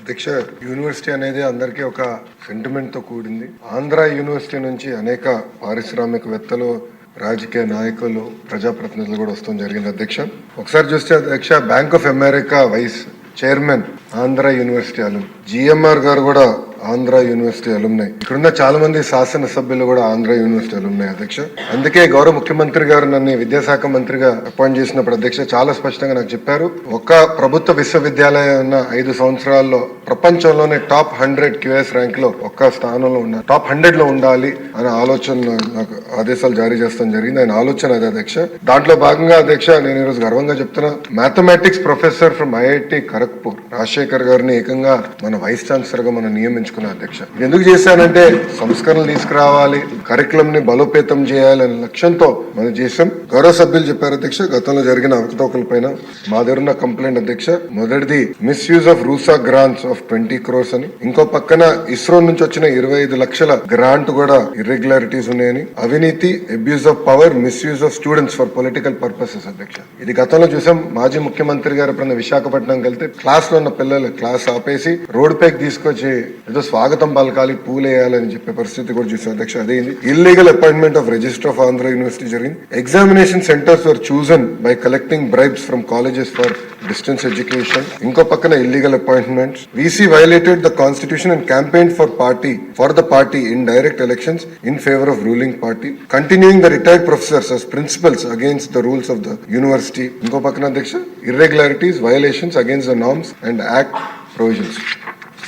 అధ్యక్ష, యూనివర్సిటీ అనేది అందరికీ ఒక సెంటిమెంట్ తో కూడింది. ఆంధ్ర యూనివర్సిటీ నుంచి అనేక పారిశ్రామికవేత్తలు, రాజకీయ నాయకులు, ప్రజాప్రతినిధులు కూడా వస్తాం జరిగింది అధ్యక్ష. ఒకసారి చూస్తే అధ్యక్ష, Bank of America vice chairman Andhra university alum, GMR గారు కూడా ఆంధ్ర యూనివర్సిటీ అలుమ్నై. ఇక్కడున్న చాలా మంది శాసనసభ్యులు కూడా ఆంధ్ర యూనివర్సిటీ అలుమ్నై అధ్యక్ష. అందుకే గౌరవ ముఖ్యమంత్రి గారు నన్ను విద్యాశాఖ మంత్రిగా అపాయింట్ చేసినప్పుడు అధ్యక్ష చాలా స్పష్టంగా నాకు చెప్పారు, ఒక ప్రభుత్వ విశ్వవిద్యాలయం ఉన్న 5 సంవత్సరాల్లో ప్రపంచంలోనే టాప్ 100 క్యూఎస్ ర్యాంక్ లో ఒక్క స్థానంలో ఉన్న టాప్ 100 లో ఉండాలి అనే ఆలోచన నాకు ఆదేశాలు జారీ చేస్తాం జరిగింది. ఆయన ఆలోచన అదే అధ్యక్ష. దాంట్లో భాగంగా అధ్యక్ష, నేను ఈరోజు గర్వంగా చెప్తున్నా, mathematics professor from IIT Kharagpur Rajasekhar గారిని ఏకంగా మన వైస్ ఛాన్సలర్ గా మనం నియమించుకున్నాం అధ్యక్ష. ఎందుకు చేశానంటే సంస్కరణలు తీసుకురావాలి, కరికులం ని బలోపేతం చేయాలి అనే లక్ష్యంతో మనం చేసాం. గౌరవ సభ్యులు చెప్పారు అధ్యక్ష, గతంలో జరిగిన అవకతవకల పైన మా దగ్గర ఉన్న కంప్లైంట్ అధ్యక్ష. మొదటిది misuse of RUSA grants of 20 crores అని, ఇంకో పక్కన ఇస్రో నుంచి వచ్చిన 25 లక్షల గ్రాంట్ కూడా ఇర్రెగ్యులారిటీస్ ఉన్నాయని, అవినీతి, abuse of power, misuse of students for political purposes అధ్యక్ష. ఇది గతంలో చూసాం. మాజీ ముఖ్యమంత్రి గారు ఎప్పుడన్నా విశాఖపట్నంకి వెళ్తే క్లాస్ లో ఉన్న పిల్లలు క్లాస్ ఆపేసి రోడ్ పైకి తీసుకొచ్చి ఏదో స్వాగతం పలకాలి, పూలేయాలని చెప్పే పరిస్థితి కూడా చూసాం అధ్యక్ష. అదే illegal appointment of register of Andhra university జరిగింది. Examination centres were chosen by collecting bribes from colleges for distance education. ఇంకో పక్కన illegal appointments. VC violated the constitution and campaign for the party in direct elections in favour of ruling party, continuing the retired professors as principals against the rules of the university. ఇంకో పక్కన అధ్యక్ష, irregularities, violations against the norms and act provisions.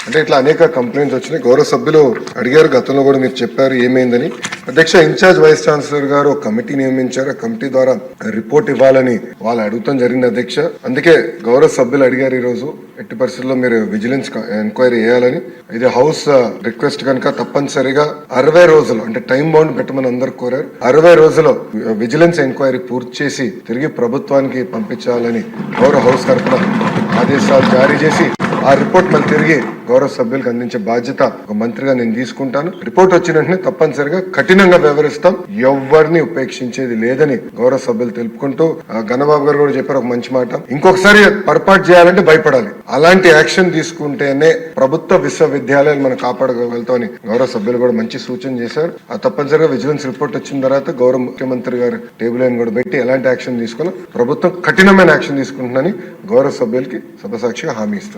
అంటే ఇట్లా అనేక complaints వచ్చినాయి. గౌరవ సభ్యులు అడిగారు, గతంలో కూడా మీరు చెప్పారు ఏమైందని. అధ్యక్ష, ఇన్ఛార్జ్ వైస్ ఛాన్సలర్ గారు ఒక కమిటీ నియమించారు. ఆ కమిటీ ద్వారా రిపోర్ట్ ఇవ్వాలని వాళ్ళు అడుగుతాం జరిగింది అధ్యక్ష. అందుకే గౌరవ సభ్యులు అడిగారు ఈ రోజు, ఎట్టి పరిస్థితుల్లో మీరు విజిలెన్స్ ఎంక్వైరీ చేయాలని. ఇది హౌస్ రిక్వెస్ట్ కనుక తప్పనిసరిగా 60 రోజులు అంటే టైం బౌండ్ పెట్టమని అందరు కోరారు. 60 రోజులు విజిలెన్స్ ఎంక్వైరీ పూర్తి చేసి తిరిగి ప్రభుత్వానికి పంపించాలని గౌరవ హౌస్ తరఫున ఆదేశాలు జారీ చేసి ఆ రిపోర్ట్ మళ్ళీ తిరిగి గౌరవ సభ్యులకు అందించే బాధ్యత ఒక మంత్రిగా నేను తీసుకుంటాను. రిపోర్ట్ వచ్చిన వెంటనే తప్పనిసరిగా కఠినంగా వ్యవహరిస్తాం, ఎవరిని ఉపేక్షించేది లేదని గౌరవ సభ్యులు తెలుపుకుంటూ, గణబాబు గారు కూడా చెప్పారు ఒక మంచి మాట, ఇంకొకసారి పొరపాటు చేయాలంటే భయపడాలి, అలాంటి యాక్షన్ తీసుకుంటేనే ప్రభుత్వ విశ్వవిద్యాలయాలు మనం కాపాడగలుగుతామని గౌరవ సభ్యులు కూడా మంచి సూచన చేశారు. ఆ తప్పనిసరిగా విజిలెన్స్ రిపోర్ట్ వచ్చిన తర్వాత గౌరవ ముఖ్యమంత్రి గారు టేబుల్ అని కూడా పెట్టి ఎలాంటి యాక్షన్ తీసుకున్నా ప్రభుత్వం కఠినమైన యాక్షన్ తీసుకుంటుందని గౌరవ సభ్యులకి సభసాక్షిగా హామీ ఇస్తుంది.